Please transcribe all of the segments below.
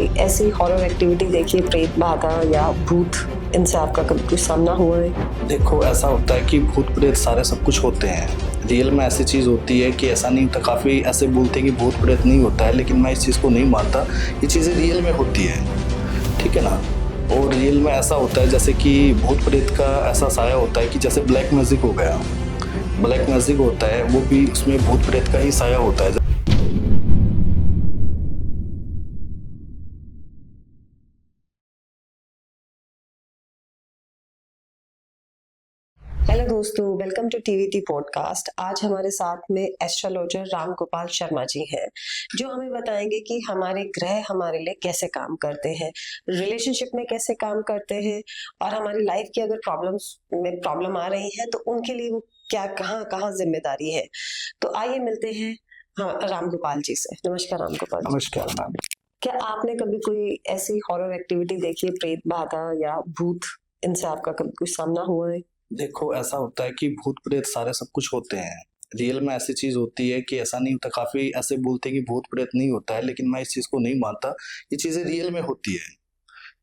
कोई ऐसी horror activity देखी है, प्रेत बाधा या भूत, इनसे आपका कभी कुछ सामना हुआ है? देखो, ऐसा होता है कि भूत प्रेत सारे सब कुछ होते हैं। रियल में ऐसी चीज़ होती है कि ऐसा नहीं होता। काफ़ी ऐसे बोलते हैं कि भूत प्रेत नहीं होता है, लेकिन मैं इस चीज़ को नहीं मानता। ये चीज़ें रियल में होती है, ठीक है ना। और रियल में ऐसा होता है जैसे कि भूत प्रेत का ऐसा साया होता है कि जैसे ब्लैक मैजिक हो गया। ब्लैक मैजिक होता है, वो भी उसमें भूत प्रेत का ही साया होता है। हेलो दोस्तों, वेलकम टू टीवीटी पॉडकास्ट। आज हमारे साथ में एस्ट्रोलॉजर राम गोपाल शर्मा जी हैं, जो हमें बताएंगे कि हमारे ग्रह हमारे लिए कैसे काम करते हैं, रिलेशनशिप में कैसे काम करते हैं, और हमारी लाइफ की अगर प्रॉब्लम आ रही है तो उनके लिए वो क्या कहाँ कहाँ जिम्मेदारी है। तो आइए मिलते हैं राम गोपाल जी से। नमस्कार राम गोपाल जी। नमस्कार मैम। क्या आपने कभी कोई ऐसी हॉरर एक्टिविटी देखी है, प्रेत बाधा या भूत, इनसे आपका कभी कुछ सामना हुआ है? देखो, ऐसा होता है कि भूत प्रेत सारे सब कुछ होते हैं। रियल में ऐसी चीज़ होती है कि ऐसा नहीं होता। काफ़ी ऐसे बोलते हैं कि भूत प्रेत नहीं होता है, लेकिन मैं इस चीज़ को नहीं मानता। ये चीज़ें रियल में होती है,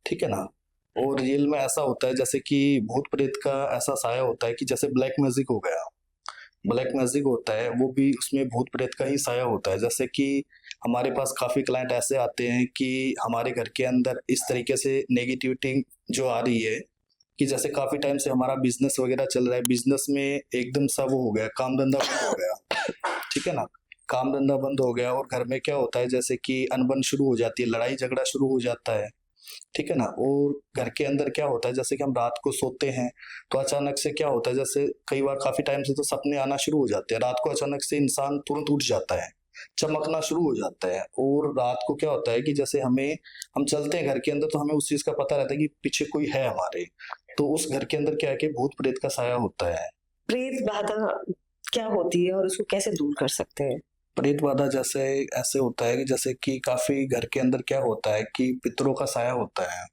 ठीक है ना। और रियल में ऐसा होता है जैसे कि भूत प्रेत का ऐसा साया होता है कि जैसे ब्लैक मैजिक हो गया। ब्लैक मैजिक होता है, वो भी उसमें भूत प्रेत का ही साया होता है। जैसे कि हमारे पास काफ़ी क्लाइंट ऐसे आते हैं कि हमारे घर के अंदर इस तरीके से नेगेटिविटी जो आ रही है कि जैसे काफ़ी टाइम से हमारा बिज़नेस वग़ैरह चल रहा है, बिज़नेस में एकदम सा वो हो गया, काम-धंधा बंद हो गया, ठीक है ना? काम-धंधा बंद हो गया और घर में क्या होता है जैसे कि अनबन शुरू हो जाती है, लड़ाई-झगड़ा शुरू हो जाता है, ठीक है ना? और घर के अंदर क्या होता है जैसे कि हम रात को सोते हैं, तो अचानक से क्या होता है जैसे कई बार काफ़ी टाइम से तो सपने आना शुरू हो जाते हैं। रात को अचानक से इंसान तुरंत उठ जाता है, चमकना शुरू हो जाता है। और रात को क्या होता है कि जैसे हम चलते हैं घर के अंदर तो हमें उस चीज़ का पता रहता है कि पीछे कोई है हमारे। तो उस घर के अंदर क्या है कि भूत प्रेत का साया होता है। प्रेत बाधा क्या होती है और उसको कैसे दूर कर सकते हैं? प्रेत बाधा जैसे ऐसे होता है कि जैसे कि काफ़ी घर के अंदर क्या होता है कि पितरों का साया होता है,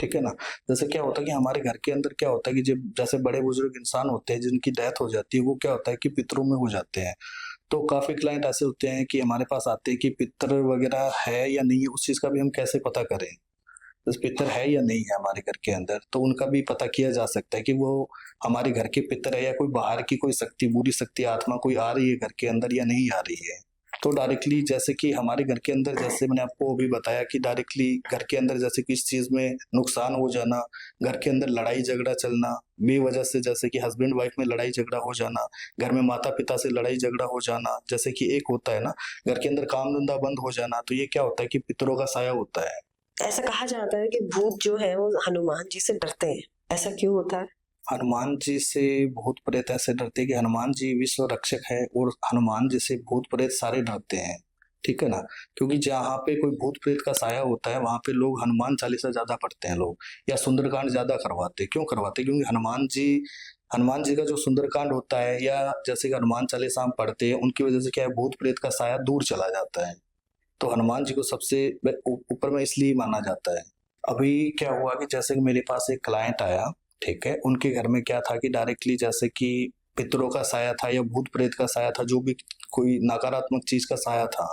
ठीक है ना? जैसे क्या होता है कि हमारे घर के अंदर क्या होता है कि जब जैसे बड़े-बुजुर्ग इंसान होते हैं जिनकी डेथ हो जाती है, वो क्या होता है कि पितरों में हो जाते हैं। तो काफ़ी क्लाइंट ऐसे होते हैं कि हमारे पास आते हैं कि पितर वगैरह है या नहीं है, उस चीज़ का भी हम कैसे पता करें? जैसे पितर है या नहीं है हमारे घर के अंदर, तो उनका भी पता किया जा सकता है कि वो हमारे घर के पितर है या कोई बाहर की कोई शक्ति, बुरी शक्ति, आत्मा कोई आ रही है घर के अंदर या नहीं आ रही है। तो डायरेक्टली जैसे कि हमारे घर के अंदर जैसे मैंने आपको अभी बताया कि डायरेक्टली घर के अंदर जैसे किसी चीज़ में नुकसान हो जाना, घर के अंदर लड़ाई-झगड़ा चलना, बेवजह से जैसे कि हस्बैंड-वाइफ में लड़ाई-झगड़ा हो जाना, घर में माता-पिता से लड़ाई-झगड़ा हो जाना, जैसे कि एक होता है ना, घर के अंदर काम-धंधा बंद हो जाना, तो ये क्या होता है कि पितरों का साया होता है। ऐसा कहा जाता है कि भूत जो है वो हनुमान जी से डरते हैं। ऐसा क्यों होता है? हनुमान जी से भूत प्रेत ऐसे डरते हैं कि हनुमान जी विश्व रक्षक है और हनुमान जी से भूत प्रेत सारे डरते हैं, ठीक है ना। क्योंकि जहाँ पे कोई भूत प्रेत का साया होता है वहां पे लोग हनुमान चालीसा ज्यादा पढ़ते हैं लोग, या सुंदरकांड ज्यादा करवाते हैं। क्यों करवाते हैं? क्योंकि हनुमान जी का जो सुंदरकांड होता है या जैसे कि हनुमान चालीसा हम पढ़ते हैं, उनकी वजह से क्या है, भूत प्रेत का साया दूर चला जाता है। तो हनुमान जी को सबसे ऊपर में इसलिए माना जाता है। अभी क्या हुआ कि जैसे कि मेरे पास एक क्लाइंट आया, ठीक है। उनके घर में क्या था कि डायरेक्टली जैसे कि पितरों का साया था या भूत प्रेत का साया था, जो भी कोई नकारात्मक चीज का साया था,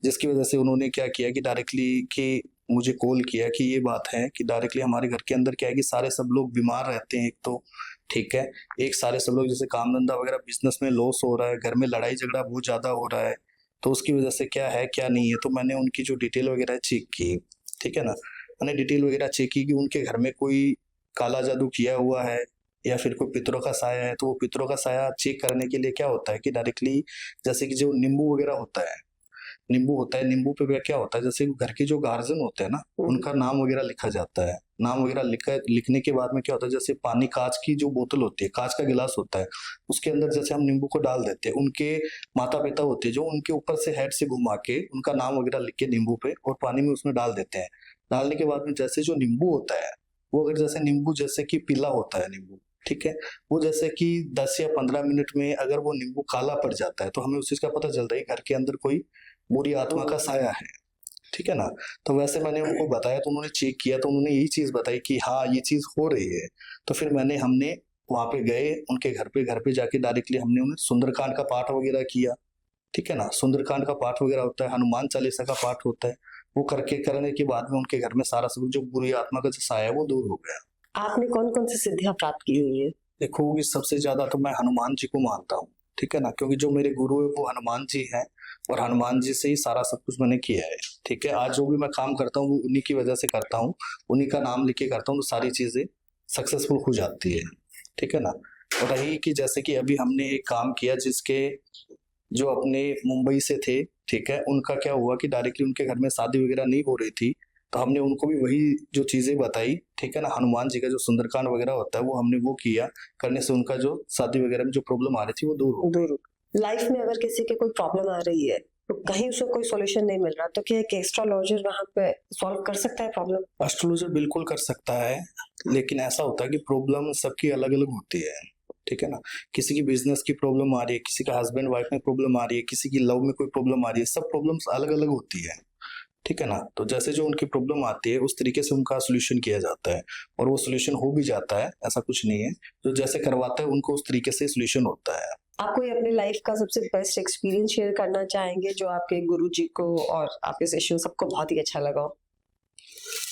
जिसकी वजह से उन्होंने क्या किया कि डायरेक्टली कि मुझे कॉल किया कि ये बात है कि डायरेक्टली हमारे घर के अंदर क्या है कि सारे सब लोग बीमार रहते हैं एक तो, ठीक है। एक सारे सब लोग जैसे काम धंधा वगैरह बिजनेस में लॉस हो रहा है, घर में लड़ाई झगड़ा बहुत ज्यादा हो रहा है। तो उसकी वजह से क्या है क्या नहीं है, तो मैंने उनकी जो डिटेल वगैरह चेक की, ठीक है ना। मैंने डिटेल वगैरह चेक की कि उनके घर में कोई काला जादू किया हुआ है या फिर कोई पितरों का साया है। तो वो पितरों का साया चेक करने के लिए क्या होता है कि डायरेक्टली जैसे कि जो नींबू वगैरह होता है, नींबू होता है, नींबू पे क्या होता है जैसे घर के जो गार्जियन होते हैं ना, उनका नाम वगैरह लिखा जाता है। नाम वगैरह लिखने के बाद में क्या होता है, जैसे पानी, कांच की जो बोतल होती है, कांच का गिलास होता है, उसके अंदर जैसे हम नींबू को डाल देते हैं, उनके माता पिता होते हैं जो उनके ऊपर से हेड से घुमा के उनका नाम वगैरह लिख के नींबू पे और पानी में उसमें डाल देते हैं। डालने के बाद में जैसे जो नींबू होता है, वो अगर जैसे नींबू जैसे कि पीला होता है नींबू, ठीक है, वो जैसे कि 10 या 15 मिनट में अगर वो नींबू काला पड़ जाता है, तो हमें उस चीज का पता चलता है कि घर के अंदर कोई बुरी आत्मा का साया है, ठीक है ना। तो वैसे मैंने उनको बताया तो उन्होंने चेक किया तो उन्होंने यही चीज बताई कि हाँ ये चीज हो रही है। तो फिर हमने वहां पे गए उनके घर पे जाके डायरेक्टली हमने उन्हें सुंदरकांड का पाठ वगैरह किया, ठीक है ना। सुंदरकांड का पाठ वगैरह होता है, हनुमान चालीसा का पाठ होता है। वो करने के बाद में उनके घर में सारा सब जो बुरी आत्मा का जो साया है वो दूर हो गया। आपने कौन-कौन सी सिद्धियाँ प्राप्त की हुई है? देखो कि सबसे ज़्यादा तो मैं हनुमान जी को मानता हूँ, ठीक है ना? क्योंकि जो मेरे गुरु है वो हनुमान जी हैं और हनुमान जी से ही सारा सब कुछ मैंने किया है, ठीक है? आज जो भी मैं काम करता हूँ वो उन्हीं की वजह से करता हूँ, उन्हीं का नाम लेके करता हूँ तो सारी चीज़ें सक्सेसफुल हो जाती है, ठीक है ना? और रही कि जैसे कि अभी हमने एक काम किया जिसके जो अपने मुंबई से थे, ठीक है? उनका क्या हुआ कि डायरेक्टली उनके घर में शादी वगैरह नहीं हो रही थी, तो हमने उनको भी वही जो चीज़ें बताई, ठीक है ना? हनुमान जी का जो सुंदरकांड वगैरह होता है वो हमने वो किया, करने से उनका जो शादी वगैरह में जो प्रॉब्लम आ रही थी वो दूर हो गई। दूर लाइफ में अगर किसी के कोई प्रॉब्लम आ रही है, तो कहीं उसको कोई सॉल्यूशन नहीं मिल रहा, तो क्या एक एस्ट्रोलॉजर वहाँ पे सॉल्व कर सकता है प्रॉब्लम? एस्ट्रोलॉजर बिल्कुल कर सकता है, लेकिन ऐसा होता है कि प्रॉब्लम सबकी अलग-अलग होती है, ठीक है ना? किसी की बिज़नेस की प्रॉब्लम आ रही है, किसी का हस्बैंड वाइफ में प्रॉब्लम आ रही है, किसी की लव में कोई प्रॉब्लम आ रही है, सब प्रॉब्लम्स अलग-अलग होती है, ठीक है ना? तो जैसे जो उनकी प्रॉब्लम आती है, उस तरीके से उनका सॉल्यूशन किया जाता है और वो सॉल्यूशन हो भी जाता है, ऐसा कुछ नहीं है। जो जैसे करवाता है उनको उस तरीके से सॉल्यूशन होता है। आप कोई अपनी लाइफ का सबसे बेस्ट एक्सपीरियंस शेयर करना चाहेंगे जो आपके गुरुजी को और आपके सेशन सबको बहुत ही अच्छा लगा हो?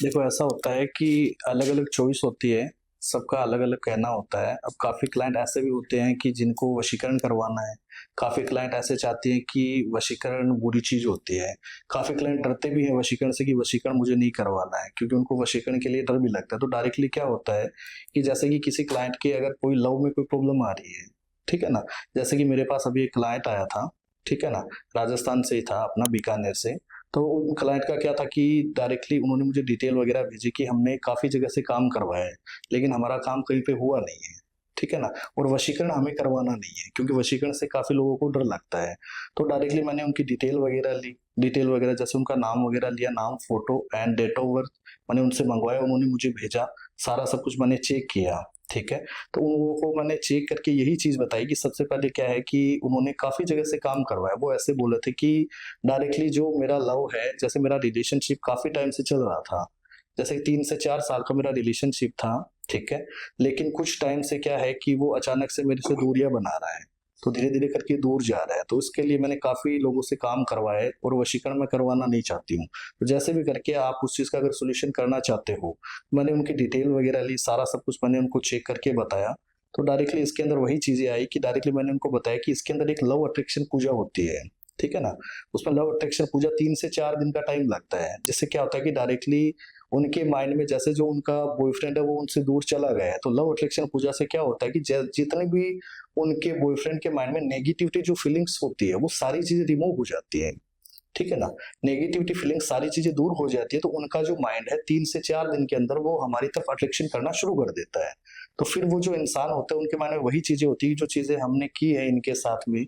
देखो ऐसा होता है कि अलग-अलग चॉइस होती है, सबका अलग-अलग कहना होता है। अब काफ़ी क्लाइंट ऐसे भी होते हैं कि जिनको वशीकरण करवाना है, काफ़ी क्लाइंट ऐसे चाहते हैं कि वशीकरण बुरी चीज़ होती है। काफ़ी क्लाइंट डरते भी हैं वशीकरण से कि वशीकरण मुझे नहीं करवाना है, क्योंकि उनको वशीकरण के लिए डर भी लगता है। तो डायरेक्टली क्या होता है कि जैसे कि किसी क्लाइंट की अगर कोई लव में कोई प्रॉब्लम आ रही है, ठीक है ना? जैसे कि मेरे पास अभी एक क्लाइंट आया था, ठीक है ना? राजस्थान से ही था, अपना बीकानेर से। तो उन क्लाइंट का क्या था कि डायरेक्टली उन्होंने मुझे डिटेल वगैरह भेजी कि हमने काफ़ी जगह से काम करवाया है, लेकिन हमारा काम कहीं पे हुआ नहीं है, ठीक है ना? और वशीकरण हमें करवाना नहीं है, क्योंकि वशीकरण से काफ़ी लोगों को डर लगता है। तो डायरेक्टली मैंने उनकी डिटेल वगैरह ली, डिटेल वगैरह जैसे उनका नाम वगैरह लिया, नाम, photo and date of birth मैंने उनसे मँगवाया, उन्होंने मुझे भेजा, सारा सब कुछ मैंने चेक किया, ठीक है? तो उन लोगों को मैंने चेक करके यही चीज़ बताई कि सबसे पहले क्या है कि उन्होंने काफ़ी जगह से काम करवाया। वो ऐसे बोले थे कि डायरेक्टली जो मेरा लव है, जैसे मेरा रिलेशनशिप काफ़ी टाइम से चल रहा था। जैसे 3 से 4 साल का मेरा रिलेशनशिप था, ठीक है? लेकिन कुछ टाइम से क्या है कि वो अचानक से मेरे से दूरियाँ बना रहा है। तो धीरे-धीरे करके दूर जा रहा है। तो इसके लिए मैंने काफ़ी लोगों से काम करवाए और वशीकरण मैं करवाना नहीं चाहती हूँ। तो जैसे भी करके आप उस चीज़ का अगर सॉल्यूशन करना चाहते हो, मैंने उनकी डिटेल वगैरह ली, सारा सब कुछ मैंने उनको चेक करके बताया। तो डायरेक्टली इसके अंदर वही चीज़ें आई कि डायरेक्टली मैंने उनको बताया कि इसके अंदर एक लव अट्रैक्शन पूजा होती है, ठीक है ना? उसमें लव अट्रैक्शन पूजा 3 से 4 दिन का टाइम लगता है। जिससे क्या होता है कि डायरेक्टली उनके माइंड में जैसे जो उनका बॉयफ्रेंड है वो उनसे दूर चला गया है। तो लव अट्रैक्शन पूजा से क्या होता है कि ज जितने भी उनके बॉयफ्रेंड के माइंड में नेगेटिविटी जो फीलिंग्स होती है, वो सारी चीज़ें रिमूव हो जाती हैं। ठीक है ना? नेगेटिविटी फीलिंग सारी चीज़ें दूर हो जाती है, तो उनका जो माइंड है 3 से 4 दिन के अंदर वो हमारी तरफ अट्रैक्शन करना शुरू कर देता है। तो फिर वो जो इंसान होता है उनके माइंड में वही चीज़ें होती है जो चीज़ें हमने की है इनके साथ में,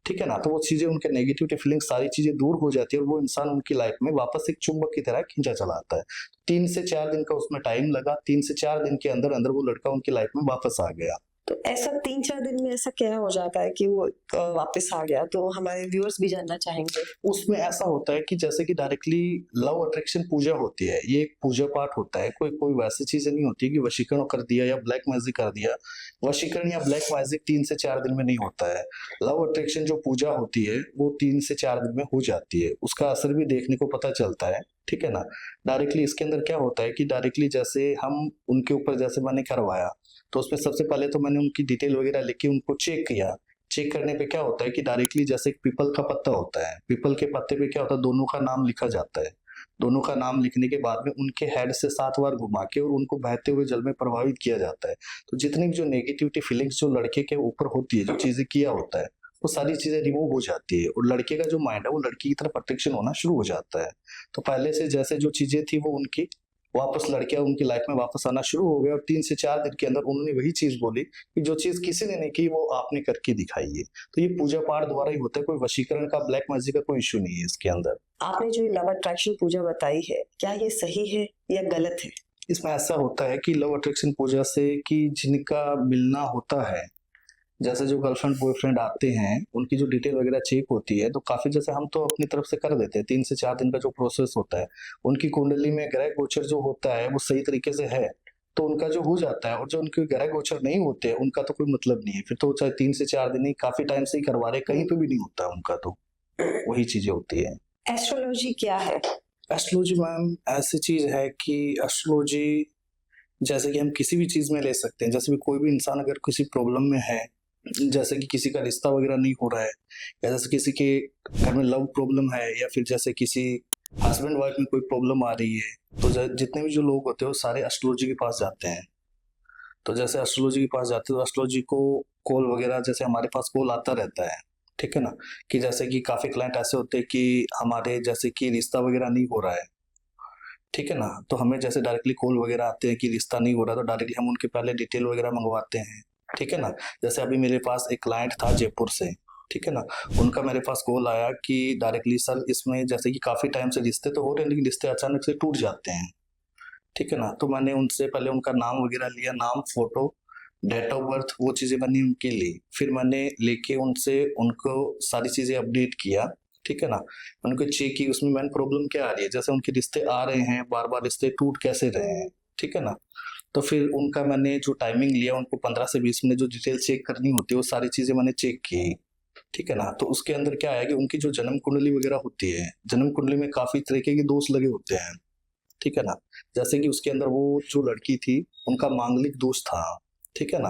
ठीक है ना? तो वो चीज़ें उनके नेगेटिविटी फीलिंग सारी चीज़ें दूर हो जाती है और वो इंसान उनकी लाइफ में वापस एक चुंबक की तरह खींचा चला आता है। 3 से 4 दिन का उसमें टाइम लगा, 3 से 4 दिन के अंदर-अंदर वो लड़का उनकी लाइफ में वापस आ गया। तो ऐसा 3-4 दिन में ऐसा क्या हो जाता है कि वो वापस आ गया? तो हमारे व्यूअर्स भी जानना चाहेंगे। उसमें ऐसा होता है कि जैसे कि डायरेक्टली लव अट्रैक्शन पूजा होती है, ये एक पूजा पाठ होता है, कोई कोई वैसी चीज़ें नहीं होती कि वशीकरण कर दिया या ब्लैक मैजिक कर दिया। वशीकरण या ब्लैक मैजिक 3 से 4 दिन में नहीं होता है। लव अट्रैक्शन जो पूजा होती है, वो 3 से 4 दिन में हो जाती है। उसका असर भी देखने को पता चलता है, ठीक है ना? डायरेक्टली इसके अंदर क्या होता है कि डायरेक्टली जैसे हम उनके ऊपर जैसे मैंने करवाया, तो उसमें सबसे पहले तो मैंने उनकी डिटेल वगैरह लिख के उनको चेक किया। चेक करने पे क्या होता है कि डायरेक्टली जैसे एक पीपल का पत्ता होता है, पीपल के पत्ते पे क्या होता है दोनों का नाम लिखा जाता है। दोनों का नाम लिखने के बाद में उनके हेड से 7 बार घुमा के और उनको बहते हुए जल में प्रवाहित किया जाता है। तो जितनी भी जो नेगेटिविटी फीलिंग्स जो लड़के के ऊपर होती है, जो चीज़ें किया होता है, वो सारी चीज़ें रिमूव हो जाती है और लड़के का जो माइंड है वो लड़की की तरफ अट्रैक्शन होना शुरू हो जाता है। तो पहले से जैसे जो चीज़ें थी वो उनकी वापस लड़कियाँ उनकी लाइफ में वापस आना शुरू हो गए और 3 से 4 दिन के अंदर उन्होंने वही चीज़ बोली कि जो चीज़ किसी ने नहीं की वो आपने करके दिखाई है। तो ये पूजा पाठ द्वारा ही होता है, कोई वशीकरण का ब्लैक मैजिक का कोई इश्यू नहीं है इसके अंदर। आपने जो ये लव अट्रैक्शन पूजा बताई है, क्या ये सही है या गलत है? इसमें ऐसा होता है कि लव अट्रैक्शन पूजा से कि जिनका मिलना होता है, जैसे जो गर्लफ्रेंड बॉयफ्रेंड आते हैं, उनकी जो डिटेल वगैरह चेक होती है, तो काफ़ी जैसे हम तो अपनी तरफ से कर देते हैं, 3 से 4 दिन का जो प्रोसेस होता है, उनकी कुंडली में ग्रह गोचर जो होता है, वो सही तरीके से है, तो उनका जो हो जाता है और जो उनके ग्रह गोचर नहीं होते, उनका तो कोई मतलब नहीं है। फिर तो चाहे 3 से 4 दिन ही काफ़ी टाइम से ही करवा रहे, कहीं पे भी नहीं होता है उनका तो, वही चीज़ें होती हैं। एस्ट्रोलॉजी क्या है? एस्ट्रोलॉजी मैम ऐसी चीज है कि एस्ट्रोलॉजी जैसे कि हम किसी भी चीज में ले सकते हैं। जैसे भी कोई भी इंसान अगर किसी प्रॉब्लम में है, जैसे कि किसी का रिश्ता वगैरह नहीं हो रहा है, या जैसे किसी के घर में लव प्रॉब्लम है, या फिर जैसे किसी हस्बैंड वाइफ में कोई प्रॉब्लम आ रही है, तो जितने भी जो लोग होते हैं वो सारे एस्ट्रोलॉजी के पास जाते हैं। तो जैसे एस्ट्रोलॉजी के पास जाते हैं तो एस्ट्रोलॉजी को कॉल वगैरह, जैसे हमारे पास कॉल आता रहता है, ठीक है ना, कि जैसे कि काफी क्लाइंट ऐसे होते हैं कि हमारे जैसे कि रिश्ता वगैरह नहीं हो रहा है, ठीक है ना, तो हमें जैसे डायरेक्टली कॉल वगैरह आते हैं कि रिश्ता नहीं हो रहा, तो डायरेक्टली हम उनके पहले डिटेल वगैरह मंगवाते हैं, ठीक है ना। जैसे अभी मेरे पास एक क्लाइंट था जयपुर से, ठीक है ना, उनका मेरे पास कॉल आया कि डायरेक्टली सर इसमें जैसे कि काफी टाइम से रिश्ते तो हो रहे हैं लेकिन रिश्ते अचानक से टूट जाते हैं, ठीक है ना। तो मैंने उनसे पहले उनका नाम वगैरह लिया, नाम, फोटो, डेट ऑफ बर्थ, वो चीजें मैंने उनकी ली। फिर मैंने लेके उनसे उनको सारी चीजें अपडेट किया, ठीक है ना। उनको चेक की उसमें मैंने प्रॉब्लम क्या आ रही है, जैसे उनके रिश्ते आ रहे हैं बार बार, रिश्ते टूट कैसे रहे हैं, ठीक है ना। तो फिर उनका मैंने जो टाइमिंग लिया, उनको 15 से 20 मिनट जो डिटेल चेक करनी होती है वो सारी चीजें मैंने चेक की, ठीक है ना। तो उसके अंदर क्या है कि उनकी जो जन्म कुंडली वगैरह होती है, जन्म कुंडली में काफी तरीके के दोष लगे होते हैं, ठीक है ना। जैसे कि उसके अंदर वो जो लड़की थी उनका मांगलिक दोष था, ठीक है ना।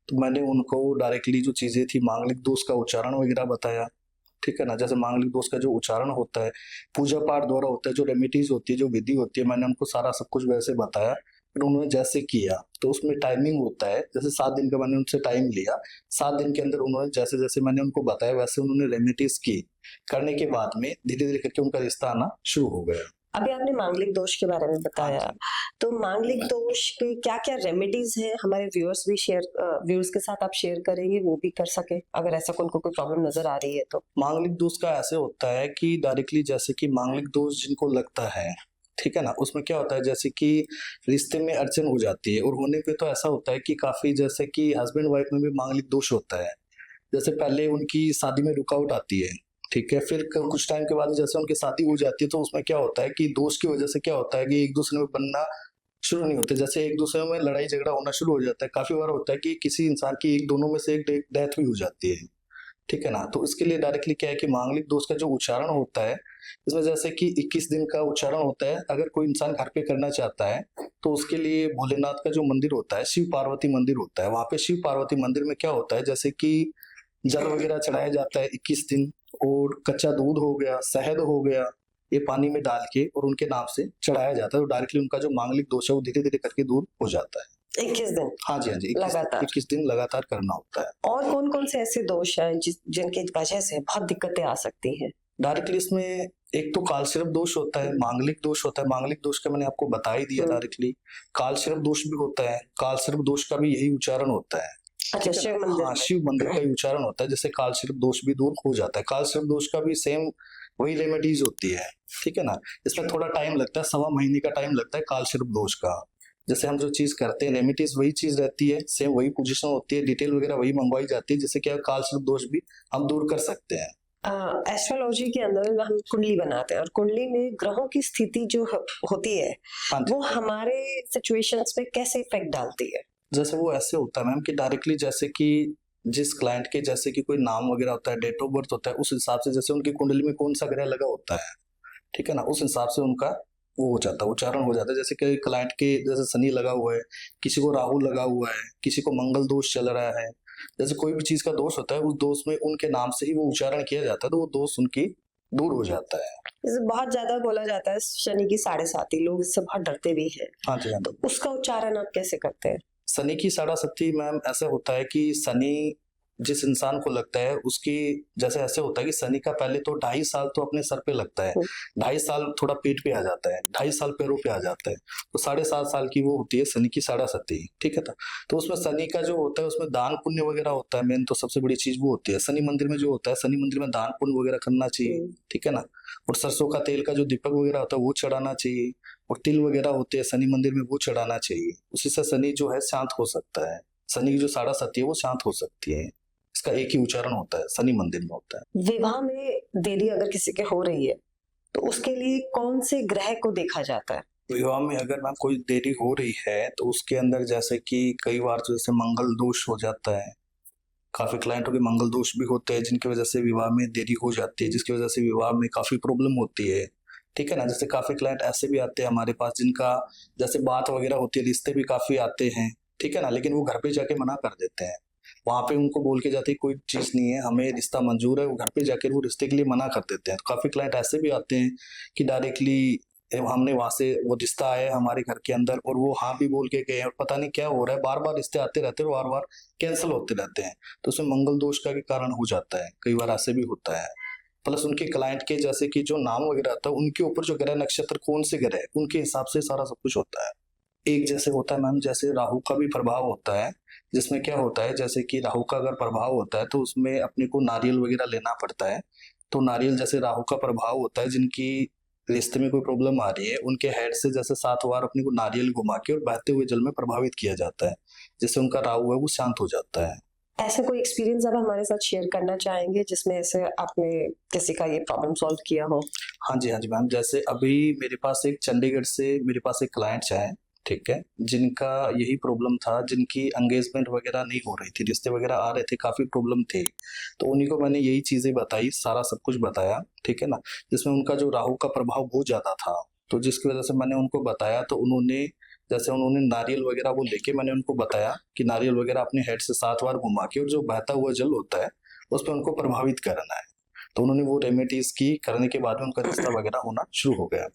तो मैंने उनको डायरेक्टली जो चीजें थी मांगलिक दोष का उच्चारण वगैरह बताया, ठीक है ना। जैसे मांगलिक दोष का जो उच्चारण होता है पूजा पाठ द्वारा होता है, जो रेमेडीज होती है, जो विधि होती है, मैंने उनको सारा सब कुछ वैसे बताया। फिर उन्होंने जैसे किया तो उसमें टाइमिंग होता है, जैसे 7 दिन का मैंने उनसे टाइम लिया, 7 दिन के अंदर उन्होंने जैसे जैसे मैंने उनको बताया वैसे उन्होंने रेमेडीज की। करने के बाद में धीरे धीरे करके उनका रिश्ता आना शुरू हो गया। अभी आपने मांगलिक दोष के बारे में हाँ बताया, जी। तो मांगलिक दोष के क्या-क्या रेमेडीज हैं हमारे व्यूअर्स के साथ आप शेयर करेंगे, वो भी कर सके अगर ऐसा उनको कोई प्रॉब्लम नजर आ रही है तो? मांगलिक दोष का ऐसे होता है कि डायरेक्टली जैसे कि मांगलिक दोष जिनको लगता है, ठीक है ना, उसमें क्या होता है जैसे कि रिश्ते में अड़चन हो जाती है, और होने पे तो ऐसा होता है कि काफी जैसे कि हस्बैंड वाइफ में भी मांगलिक दोष होता है। जैसे पहले उनकी शादी में रुकावट आती है, ठीक है, फिर कुछ टाइम के बाद जैसे उनकी शादी हो जाती है तो उसमें क्या होता है कि दोष की वजह से क्या होता है कि एक दूसरे में बनना शुरू नहीं होते, जैसे एक दूसरे में लड़ाई झगड़ा होना शुरू हो जाता है। काफी बार होता है कि किसी इंसान की एक दोनों में से एक डेथ भी हो जाती है, ठीक है ना। तो इसके लिए डायरेक्टली क्या है कि मांगलिक दोष का जो उच्चारण होता है, इसमें जैसे कि 21 दिन का उच्चारण होता है। अगर कोई इंसान घर पे करना चाहता है तो उसके लिए भोलेनाथ का जो मंदिर होता है, शिव पार्वती मंदिर होता है, वहां पे शिव पार्वती मंदिर में क्या होता है जैसे कि जल वगैरह चढ़ाया जाता है 21 दिन, और कच्चा दूध हो गया, शहद हो गया, ये पानी में डाल के और उनके नाम से चढ़ाया जाता है, तो डायरेक्टली उनका जो मांगलिक दोष है वो धीरे धीरे करके दूर हो जाता है। 21 दिन हाँ जी, हाँ जी, लगातार? 21 दिन लगातार करना होता है। और कौन-कौन से ऐसे दोष हैं जिनकी वजह से बहुत दिक्कतें आ सकती हैं? डायरेक्टली इसमें एक तो कालसर्प दोष होता है, मांगलिक दोष होता है। मांगलिक दोष का मैंने आपको बता ही दिया हुँ। डायरेक्टली। कालसर्प दोष भी होता है, कालसर्प दोष का भी यही उच्चारण होता है, अच्छा, ठीक है शिव ना? मंदिर हाँ, में। शिव मंदिर का ही उच्चारण होता है, जिससे कालसर्प दोष भी दूर हो जाता है। कालसर्प दोष का भी सेम वही रेमेडीज होती है, ठीक है ना? इसमें थोड़ा टाइम लगता है, सवा महीने का टाइम लगता है कालसर्प दोष का। जैसे हम जो चीज करते हैं रेमेडीज वही चीज रहती है, सेम वही पोजीशन होती है, डिटेल वगैरह वही मंगवाई जाती है, जिससे क्या कालसर्प दोष भी हम दूर कर सकते हैं। एस्ट्रोलॉजी के अंदर हम कुंडली बनाते हैं और कुंडली में ग्रहों की स्थिति जो होती है हाँ जी। वो हमारे सिचुएशंस पे कैसे इफेक्ट डालती है? जैसे वो ऐसे होता है मैम कि डायरेक्टली जैसे कि जिस क्लाइंट के जैसे कि कोई नाम वगैरह होता है, डेट ऑफ बर्थ होता है, उस हिसाब से जैसे उनकी कुंडली में कौन सा ग्रह लगा होता है, ठीक है ना, उस हिसाब से उनका वो हो जाता है, उच्चारण हो जाता है। जैसे कई क्लाइंट के जैसे शनि लगा हुआ है, किसी को राहु लगा हुआ है, किसी को मंगल दोष चल रहा है, जैसे कोई भी चीज का दोष होता है उस दोष में उनके नाम से ही वो उच्चारण किया जाता है, तो वो दोष उनकी दूर हो जाता है। जैसे बहुत ज्यादा बोला जाता है शनि की साढ़े साती, लोग इससे बहुत डरते भी हैं, हाँ जी, हाँ तो जी। उसका उच्चारण आप कैसे करते हैं? शनि की साढ़ा शक्ति मैम ऐसा होता है कि शनि जिस इंसान को लगता है उसकी जैसे ऐसे होता है कि शनि का पहले तो 2.5 साल तो अपने सर पे लगता है, 2.5 साल थोड़ा पेट पे आ जाता है, 2.5 साल पैरों पे आ जाता है, तो 7.5 साल की वो होती है शनि की साढ़ा शक्ति, ठीक है था। तो उसमें शनि का जो होता है उसमें दान पुण्य वगैरह होता है, मेन तो सबसे बड़ी चीज वो होती है शनि मंदिर में जो होता है, शनि मंदिर में दान पुण्य वगैरह करना चाहिए, ठीक है ना। और सरसों का तेल का जो दीपक वगैरह होता है वो चढ़ाना चाहिए, और तिल वगैरह होते हैं शनि मंदिर में वो चढ़ाना चाहिए, उसी से शनि जो है शांत हो सकता है, शनि की जो साढ़ा शक्ति है वो शांत हो सकती है। इसका एक ही उच्चारण होता है, शनि मंदिर में होता है। विवाह में देरी अगर किसी के हो रही है तो उसके लिए कौन से ग्रह को देखा जाता है? विवाह में अगर मैम कोई देरी हो रही है तो उसके अंदर जैसे कि कई बार तो जैसे मंगल दोष हो जाता है, काफी क्लाइंटों के मंगल दोष भी होते हैं जिनकी वजह से विवाह में देरी हो जाती है, जिसकी वजह से विवाह में काफी प्रॉब्लम होती है, ठीक है ना। जैसे काफी क्लाइंट ऐसे भी आते हैं हमारे पास जिनका जैसे बात वगैरह होती है, रिश्ते भी काफी आते हैं, ठीक है ना, लेकिन वो घर पे जाके मना कर देते हैं। वहां पे उनको बोल के जाते हैं कोई चीज नहीं है, हमें रिश्ता मंजूर है, वो घर पे जाकर वो रिश्ते के लिए मना कर देते हैं। तो काफी क्लाइंट ऐसे भी आते हैं कि डायरेक्टली हमने वहां से वो रिश्ता आया है हमारे घर के अंदर और वो हाँ भी बोल के गए हैं और पता नहीं क्या हो रहा है, बार बार रिश्ते आते रहते हैं और बार बार कैंसिल होते रहते हैं। तो उसमें मंगल दोष का भी कारण हो जाता है, कई बार ऐसे भी होता है। प्लस उनके क्लाइंट के जैसे कि जो नाम वगैरह आता है उनके ऊपर जो ग्रह नक्षत्र कौन से ग्रह है उनके हिसाब से सारा सब कुछ होता है। एक जैसे होता है मैम, जैसे राहु का भी प्रभाव होता है, जिसमें क्या होता है जैसे कि राहु का अगर प्रभाव होता है तो उसमें अपने को नारियल वगैरह लेना पड़ता है। तो नारियल जैसे राहु का प्रभाव होता है, जिनकी रिश्ते में कोई प्रॉब्लम आ रही है उनके हेड से जैसे 7 बार अपने को नारियल घुमा के और बहते हुए जल में प्रभावित किया जाता है, जिससे उनका राहु है वो शांत हो जाता है। ऐसा कोई एक्सपीरियंस आप हमारे साथ शेयर करना चाहेंगे जिसमें ऐसे आपने किसी का ये प्रॉब्लम सॉल्व किया हो? हाँ जी, हाँ जी मैम। जैसे अभी मेरे पास एक चंडीगढ़ से मेरे पास एक क्लाइंट्स आए, ठीक है, जिनका यही प्रॉब्लम था, जिनकी एंगेजमेंट वगैरह नहीं हो रही थी, रिश्ते वगैरह आ रहे थे, काफ़ी प्रॉब्लम थे। तो उन्हीं को मैंने यही चीज़ें बताई, सारा सब कुछ बताया, ठीक है ना, जिसमें उनका जो राहु का प्रभाव बहुत ज़्यादा था। तो जिसकी वजह से मैंने उनको बताया तो उन्होंने जैसे उन्होंने नारियल वगैरह वो लेके मैंने उनको बताया कि नारियल वगैरह अपने हेड से 7 बार घुमा के और जो बहता हुआ जल होता है उस पर उनको प्रभावित करना है। तो उन्होंने वो रेमेडीज की, करने के बाद में उनका रिश्ता वगैरह होना शुरू हो गया।